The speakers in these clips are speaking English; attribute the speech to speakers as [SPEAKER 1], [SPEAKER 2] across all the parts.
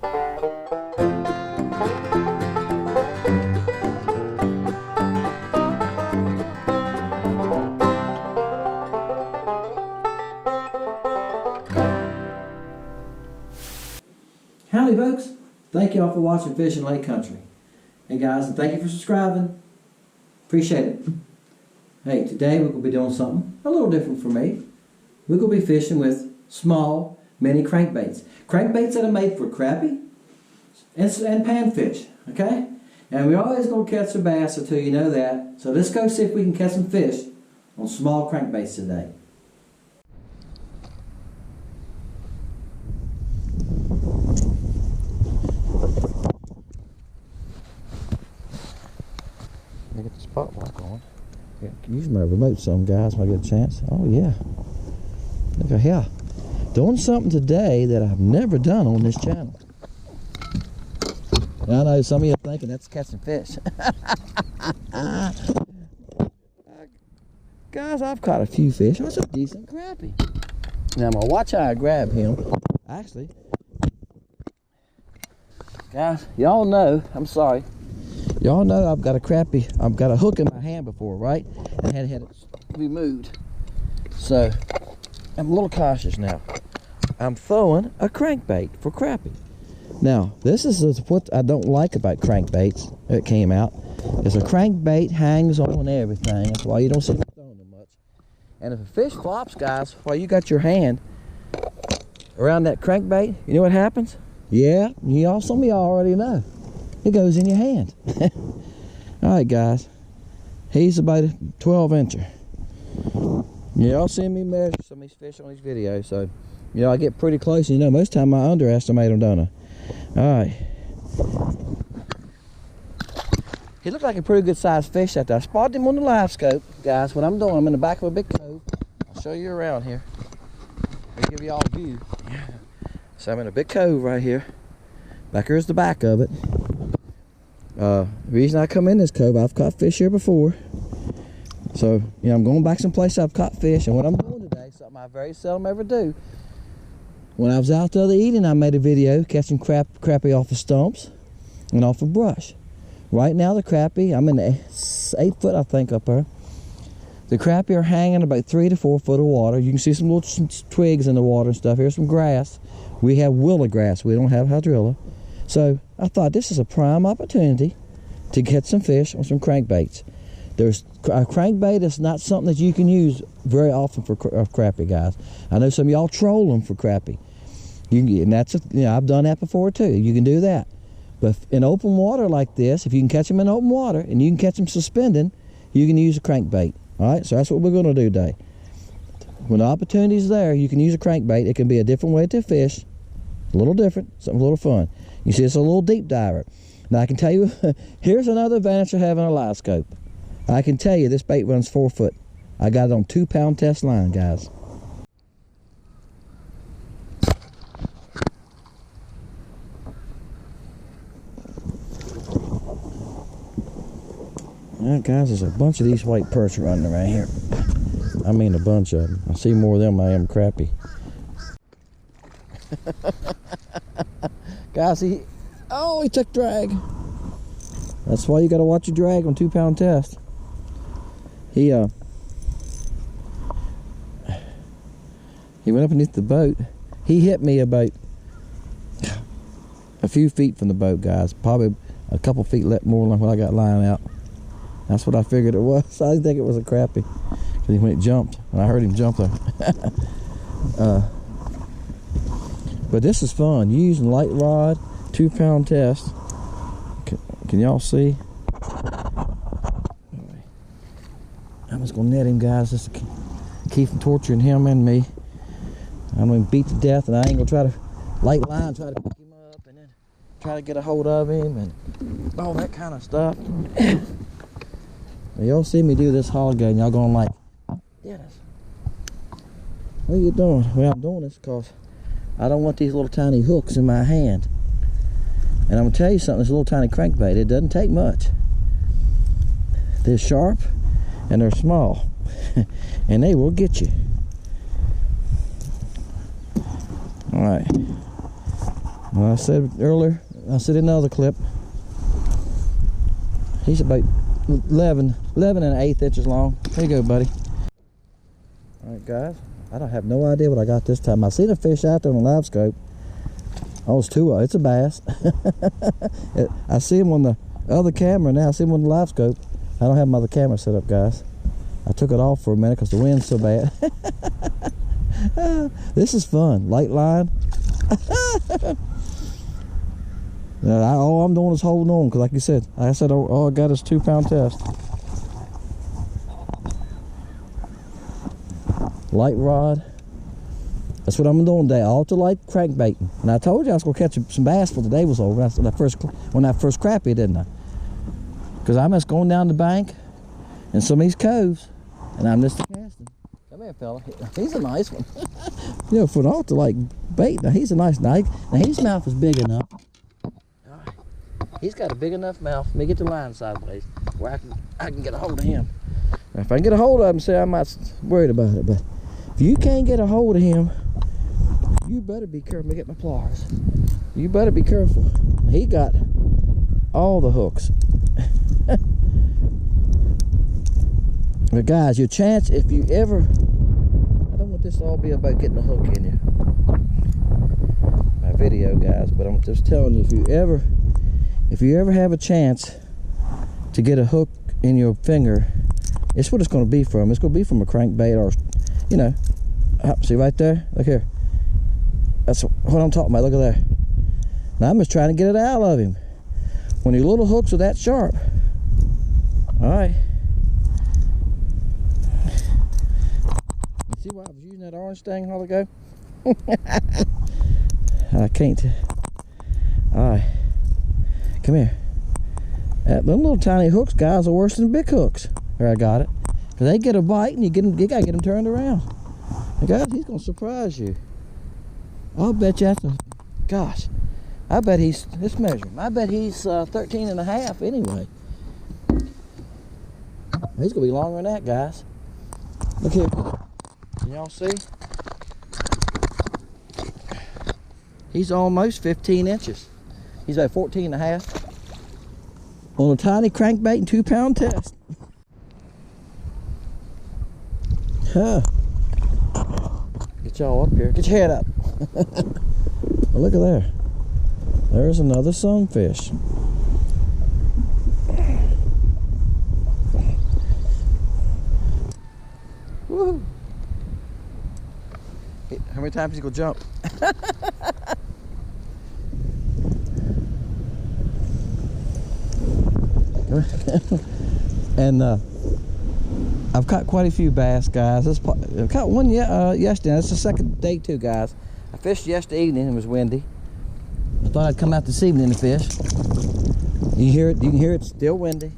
[SPEAKER 1] Howdy folks, thank y'all for watching Fishing Lake Country. Hey guys, and thank you for subscribing. Appreciate it. Hey, today we're going to be doing something a little different for me. We're going to be fishing with small mini crankbaits. Crankbaits that are made for crappie and panfish, okay? And we're always going to catch a bass until you know that. So let's go see if we can catch some fish on small crankbaits today. Get the spot lock on. Yeah, can use my remote some, guys, when I get a chance. Oh yeah. Look at here. Doing something today that I've never done on this channel. Now, I know some of you are thinking that's catching fish. Guys, I've caught a few fish. That's a decent crappie. Now I'm gonna watch how I grab him. Actually, guys, y'all know, I'm sorry. Y'all know I've got a crappie. I've got a hook in my hand before, right? And I had it removed. So I'm a little cautious now. I'm throwing a crankbait for crappie. Now, this is what I don't like about crankbaits. It came out. Is a crankbait hangs on everything. That's why you don't see me throwing them much. And if a fish flops, guys, while you got your hand around that crankbait, you know what happens? Yeah, some of y'all already know. It goes in your hand. Alright guys, he's about a 12 incher. Y'all seen me measure some of these fish on these videos, so I get pretty close, and most of the time I underestimate them, don't I? Alright. He looked like a pretty good sized fish out there. I spotted him on the Livescope. Guys, what I'm doing, I'm in the back of a big cove. I'll show you around here. I'll give you all a view. So I'm in a big cove right here. Back here's the back of it. The reason I come in this cove, I've caught fish here before. So, I'm going back someplace I've caught fish. And what I'm doing today, something I very seldom ever do. When I was out the other evening, I made a video catching crappie off the stumps and off of brush. Right now, the crappie, I'm in the 8 foot, I think, up there. The crappie are hanging about 3 to 4 foot of water. You can see some little twigs in the water and stuff. Here's some grass. We have willow grass. We don't have hydrilla. So I thought this is a prime opportunity to get some fish on some crankbaits. There's a crankbait is not something that you can use very often for crappie, guys. I know some of y'all troll them for crappie. And that's I've done that before too. You can do that. But in open water like this, if you can catch them in open water and you can catch them suspending, you can use a crankbait. All right, so that's what we're going to do today. When the opportunity's there, you can use a crankbait. It can be a different way to fish, a little different, something a little fun. You see, it's a little deep diver. Now, I can tell you, here's another advantage of having a Livescope. I can tell you this bait runs 4 foot. I got it on 2-pound test line, guys. Well, guys, there's a bunch of these white perch running around here. I mean, a bunch of them. I see more of them than I am crappie. Guys, he took drag. That's why you got to watch your drag on 2-pound test. He went up beneath the boat. He hit me about a few feet from the boat, guys. Probably a couple feet more than what I got lying out. That's what I figured it was. I didn't think it was a crappie. When it jumped, and I heard him jump there. But this is fun. Using light rod, 2-pound test. Can y'all see? I'm just gonna net him, guys, just to keep from torturing him and me. I'm gonna beat to death, and I ain't gonna try to light line, try to pick him up, and then try to get a hold of him, and all that kind of stuff. Y'all see me do this hog game, y'all going like, Dennis, what are you doing? Well, I'm doing this because I don't want these little tiny hooks in my hand. And I'm gonna tell you something, this little tiny crankbait, it doesn't take much. They're sharp and they're small. And they will get you. Alright. Well, I said earlier, I said in another clip, he's about 11 and an eighth inches long. There you go, buddy. All right, guys. I don't have no idea what I got this time. I seen a fish out there on the Livescope. Oh, it's it's a bass. I see him on the other camera now. I see him on the Livescope. I don't have my other camera set up, guys. I took it off for a minute because the wind's so bad. This is fun. Light line. All I'm doing is holding on because, like you said, all I got is 2 pound test. Light rod. That's what I'm doing today. Ultralight crankbaiting. And I told you I was going to catch some bass before the day was over. When that first crappie, didn't I? Because I'm just going down the bank in some of these coves, and I'm just casting. Come here, fella. He's a nice one. You know, for an ultralight bait, now he's a nice night. Now his mouth is big enough. He's got a big enough mouth. Let me get the line sideways where I can get a hold of him. Now, if I can get a hold of him, say I might worried about it, but if you can't get a hold of him, you better be careful. Let me get my pliers. You better be careful. He got all the hooks. But guys, your chance, if you ever, I don't want this to all be about getting a hook in you, my video, guys, but I'm just telling you, if you ever have a chance to get a hook in your finger, it's what it's going to be from. It's going to be from a crankbait, or, you know, see right there? Look here. That's what I'm talking about. Look at there. Now I'm just trying to get it out of him. When your little hooks are that sharp. All right. You see why I was using that orange thing a while ago? I can't. All right. Come here. Them little tiny hooks, guys, are worse than big hooks. There, I got it. Because they get a bite and you got to get them turned around. And guys, he's going to surprise you. I'll bet you that's gosh, I bet let's measure him. I bet he's 13 and a half anyway. He's going to be longer than that, guys. Look here. Can y'all see? He's almost 15 inches. He's about 14 and a half. On a tiny crankbait and 2 pound test. Huh. Get y'all up here. Get your head up. Well, look at there. There's another sunfish. Woo! How many times is he gonna jump? And I've caught quite a few bass, guys. I caught one yesterday. That's the second day too, guys. I fished yesterday evening. It was windy. I thought I'd come out this evening to fish. You can hear it still windy.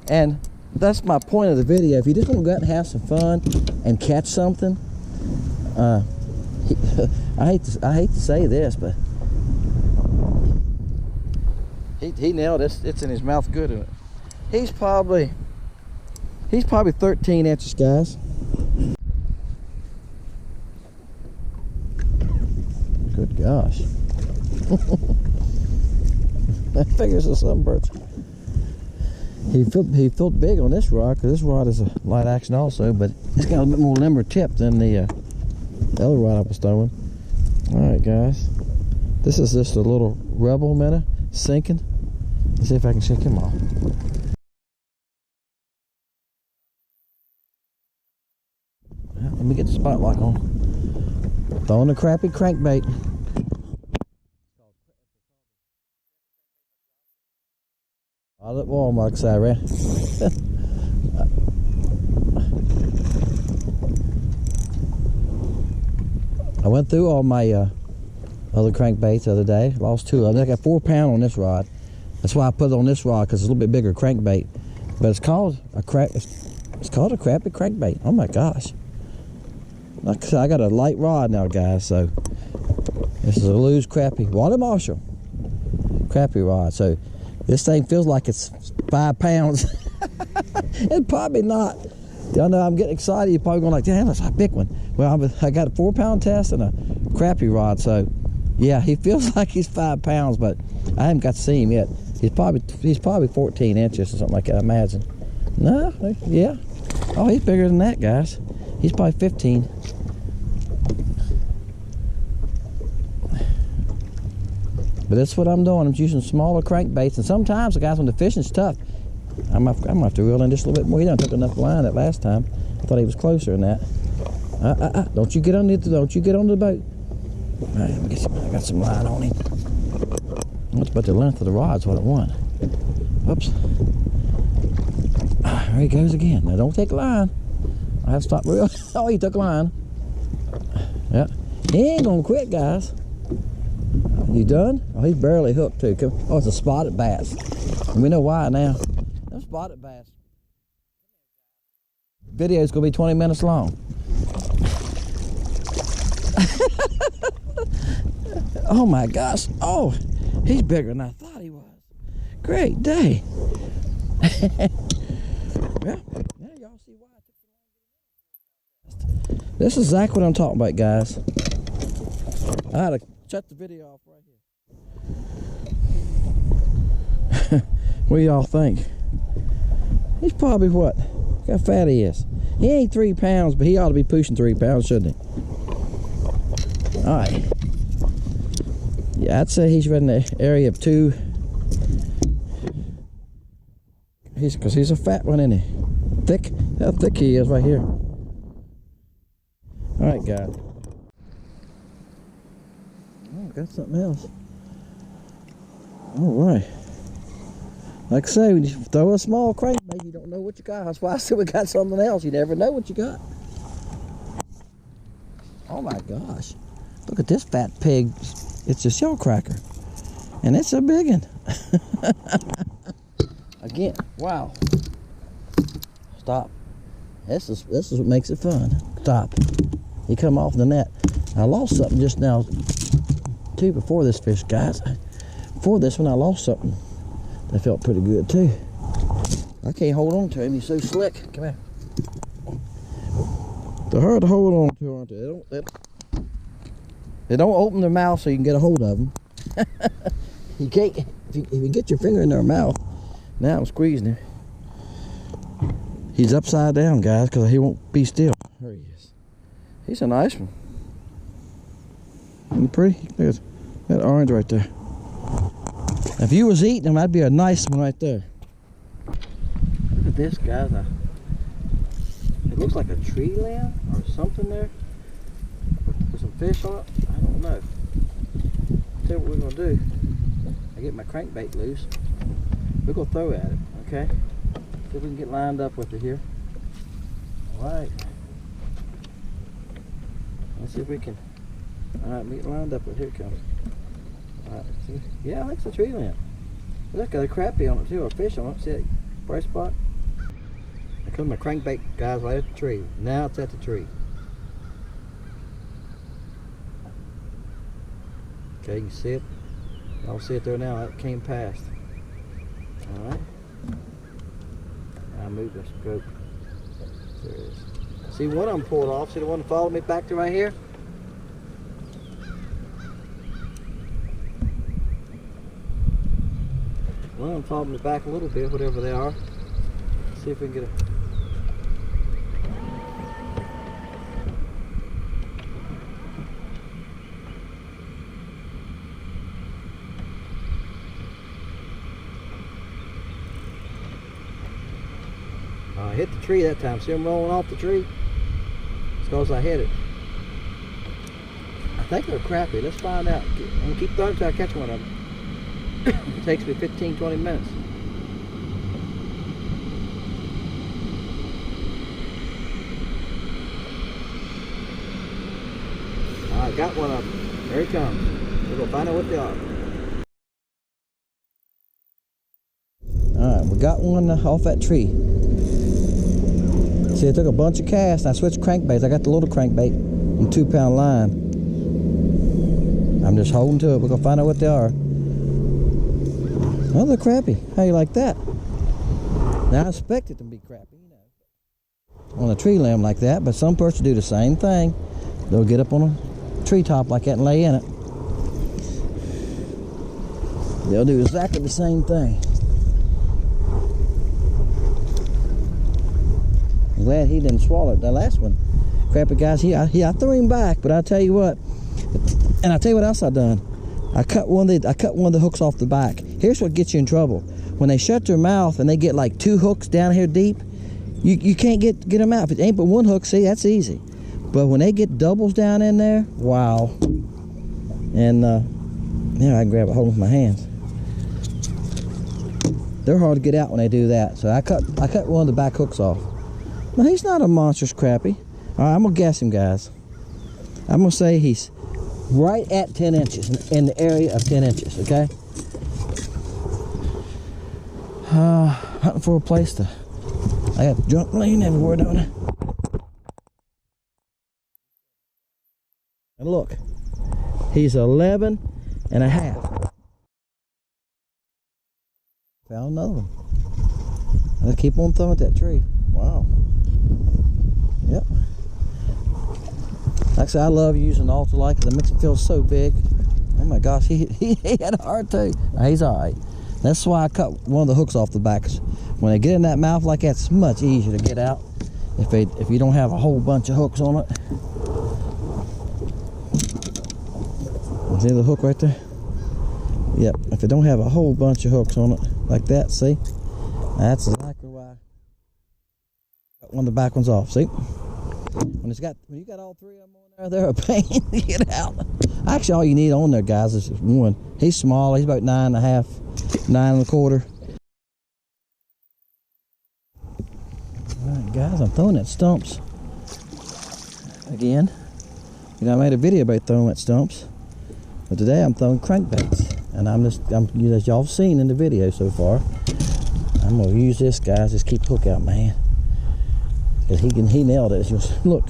[SPEAKER 1] And that's my point of the video. If you just want to go out and have some fun and catch something, I hate to say this, but he nailed it. It's in his mouth good. In it. He's probably 13 inches, guys. Good gosh. I figure it's a sunbird. He felt big on this rod, because this rod is a light action also, but it's got a bit more limber tip than the other rod I was throwing. Alright, guys. This is just a little rebel minnow sinking. Let's see if I can shake him off. Let me get the spot lock on. Throwing a crappie crankbait. All at Walmart side, right? I went through all my other crankbaits the other day. Lost 2 of them. I got 4 pound on this rod. That's why I put it on this rod, because it's a little bit bigger crankbait. But it's called a It's called a crappie crankbait. Oh my gosh! I got a light rod now, guys. So this is a loose crappie, Wally Marshall crappie rod. So this thing feels like it's 5 pounds. It's probably not. Y'all know I'm getting excited. You're probably going like, damn, that's a big one. Well, I got a 4 pound test and a crappie rod. So Yeah, he feels like he's 5 pounds, but I haven't got to see him yet. He's probably 14 inches or something like that, I imagine. No, yeah. Oh, he's bigger than that, guys. He's probably 15. But that's what I'm doing. I'm using smaller crankbaits, and sometimes, guys, when the fishing's tough, I'm gonna have to reel in just a little bit more. He done took enough line that last time. I thought he was closer than that. Don't you get on the boat. All right, let me get some. I got some line on him. That's about the length of the rod's what I want. Oops. There he goes again. Now don't take line. I have to stop real. Oh, he took line. Yeah. He ain't gonna quit, guys. You done? Oh, he's barely hooked too. Oh, it's a spotted bass. And we know why now. Them spotted bass. The video's gonna be 20 minutes long. Oh my gosh. Oh, he's bigger than I thought he was. Great day. Yeah, y'all see why it took so long. This is exactly what I'm talking about, guys. I had to shut the video off right here. What do y'all think? He's probably what? Look how fat he is. He ain't 3 pounds, but he ought to be pushing 3 pounds, shouldn't he? All right. Yeah, I'd say he's right in the area of 2. Because he's a fat one, isn't he? Thick. How thick he is right here. All right, guys. Oh, got something else. All right. Like I say, when you throw a small crankbait, you don't know what you got. That's why I said we got something else. You never know what you got. Oh my gosh. Look at this fat pig. It's a shell cracker. And it's a big one. Again, wow. Stop. This is what makes it fun. Stop. He come off the net. I lost something just now too before this fish, guys. Before this one I lost something that felt pretty good too. I can't hold on to him, he's so slick. Come here. They're hard to hold on to, aren't they? They don't open their mouth so you can get a hold of them. You can't, if you get your finger in their mouth. Now I'm squeezing him. He's upside down, guys, because he won't be still. There he is. He's a nice one. Isn't he pretty? Look at that orange right there. If you was eating them, that'd be a nice one right there. Look at this, guys. It looks like a tree limb or something there. With some fish on it. I don't know. Tell you what we're gonna do. I get my crankbait loose. We're gonna throw at it, okay? See if we can get lined up with it here. Alright. Let's see if we can. Alright, we get lined up with it. Here it comes. Alright, see? Yeah, that's a tree limb. Look, got a crappie on it too, or a fish on it. See that bright spot? I come my crankbait, guys, right at the tree. Now it's at the tree. Okay, you can see it. Y'all see it there now. That came past. Alright. I'll move this scope. There it is. See, one of them pulled off. See the one that followed me back to right here? One of them followed me back a little bit, whatever they are. Let's see if we can get a... I hit the tree that time. See them rolling off the tree? It's because I hit it. I think they're crappie. Let's find out. I'm going to keep throwing until I catch one of them. It takes me 15-20 minutes. I got one of them. There he comes. We're going to find out what they are. Alright, we got one off that tree. See, I took a bunch of casts and I switched crankbaits. I got the little crankbait on 2-pound line. I'm just holding to it. We're going to find out what they are. Oh, they're crappie. How you like that? Now, I expected them to be crappie, you know, on a tree limb like that, but some person do the same thing. They'll get up on a treetop like that and lay in it. they'll do exactly the same thing. I'm glad he didn't swallow it. The last one, crappie guys, I threw him back, but I tell you what, and I tell you what else I done. I cut one of the hooks off the back. Here's what gets you in trouble. When they shut their mouth and they get like 2 hooks down here deep, you can't get them out. If it ain't but 1 hook, see, that's easy. But when they get doubles down in there, wow. And yeah, I can grab a hold with my hands. They're hard to get out when they do that. So I cut one of the back hooks off. Now he's not a monstrous crappie. All right, I'm gonna guess him, guys. I'm gonna say he's right at 10 inches, in the area of 10 inches, okay? Hunting for a place to, I got junk laying everywhere, don't I? And look, he's 11 and a half. Found another one. Let's keep on throwing at that tree. Wow. Yep. Like I said, I love using the ultralight because it makes him feel so big. Oh my gosh, he had a hard too. Now, he's all right. That's why I cut one of the hooks off the back. When they get in that mouth like that, it's much easier to get out if you don't have a whole bunch of hooks on it. See the hook right there? Yep. If it don't have a whole bunch of hooks on it like that, see? That's exactly why I cut one of the back ones off. See? When you got all 3 of them on there, they're a pain to get out. Actually, all you need on there, guys, is just one. He's small. He's about 9 and a half, 9 and a quarter. All right, guys, I'm throwing at stumps again. You know, I made a video about throwing at stumps, but today I'm throwing crankbaits, and as y'all seen in the video so far, I'm gonna use this, guys. Just keep the hook out, man. Because he nailed it. Just look.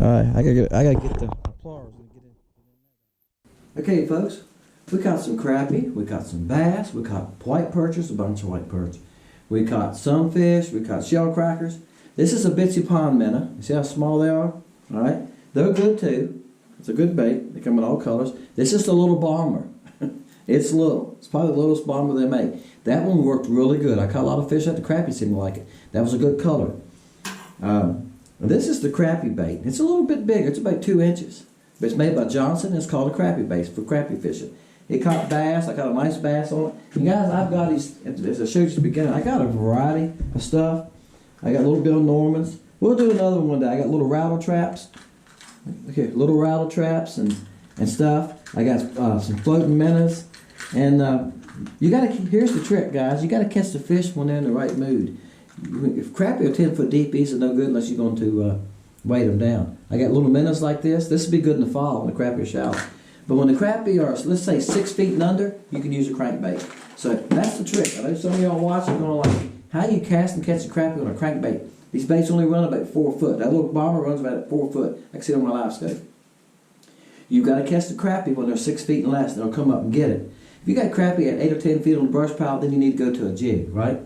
[SPEAKER 1] All right, I gotta get the pliers and get in. Okay, folks, we caught some crappie, we caught some bass, we caught white perches, a bunch of white perch. We caught sunfish, we caught shell crackers. This is a Bitsy pond minnow. You see how small they are? All right, they're good too. It's a good bait. They come in all colors. This is the little bomber. It's little. It's probably the littlest bomber they make. That one worked really good. I caught a lot of fish at the crappie seemed like it. That was a good color. This is the crappie bait. It's a little bit bigger. It's about 2 inches. But it's made by Johnson. It's called a crappie bait for crappie fishing. It caught bass. I got a nice bass on it. You guys, I've got these, as I showed you at the beginning, I got a variety of stuff. I got little Bill Normans. We'll do another one day. I got little rattle traps. Look here, little rattle traps and stuff. I got some floating minnows. And you gotta here's the trick, guys. You gotta catch the fish when they're in the right mood. If crappie are 10 foot deep, these are no good unless you're going to weight them down. I got little minnows like this. This would be good in the fall when the crappie are shallow. But when the crappie are, let's say 6 feet and under, you can use a crankbait. So that's the trick. I know some of y'all watching are going like, how do you cast and catch a crappie on a crankbait? These baits only run about 4 foot. That little bomber runs about 4 foot. I can see it on my Livescope. You've got to catch the crappie when they're 6 feet and less. They'll come up and get it. If you got crappie at 8 or 10 feet on the brush pile, then you need to go to a jig, right?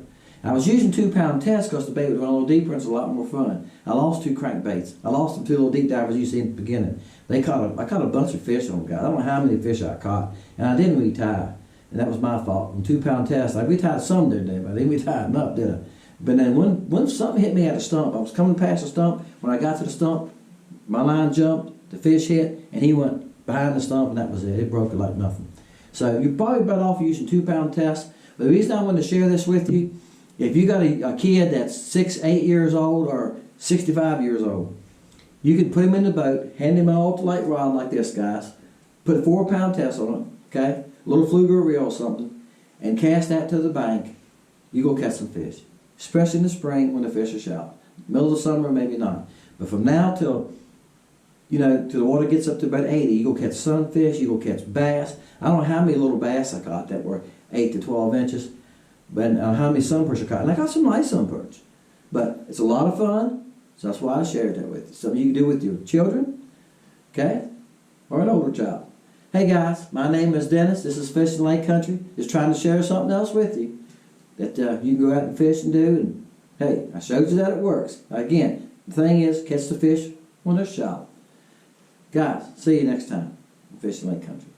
[SPEAKER 1] I was using 2-pound tests because the bait would run a little deeper and it's a lot more fun. I lost 2 crankbaits. I lost them to little deep divers you see in the beginning. I caught a bunch of fish on them, guys. I don't know how many fish I caught, and I didn't retie, and that was my fault. On 2-pound tests, I retied some there, but I didn't retie them up, did I? But then when something hit me at a stump, I was coming past the stump. When I got to the stump, my line jumped, the fish hit, and he went behind the stump, and that was it. It broke it like nothing. So you're probably better off using 2-pound tests. But the reason I want to share this with you, if you got a kid that's 6, 8 years old or 65 years old, you can put him in the boat, hand him an ultralight rod like this, guys. Put a 4-pound test on it, okay? A little Pflueger reel or something, and cast that to the bank. You go catch some fish, especially in the spring when the fish are shallow. Middle of the summer, maybe not. But from now till, till the water gets up to about 80, you go catch sunfish, you go catch bass. I don't know how many little bass I caught that were 8 to 12 inches, but how many sunperch I caught. And I caught some nice sunperch. But it's a lot of fun. So that's why I shared that with you. Something you can do with your children, okay, or an older child. Hey guys, my name is Dennis. This is Fishing Lake Country. Just trying to share something else with you that you can go out and fish and do. And hey, I showed you that it works. Again, the thing is, catch the fish when they're shallow. Guys, see you next time. Fishing Lake Country.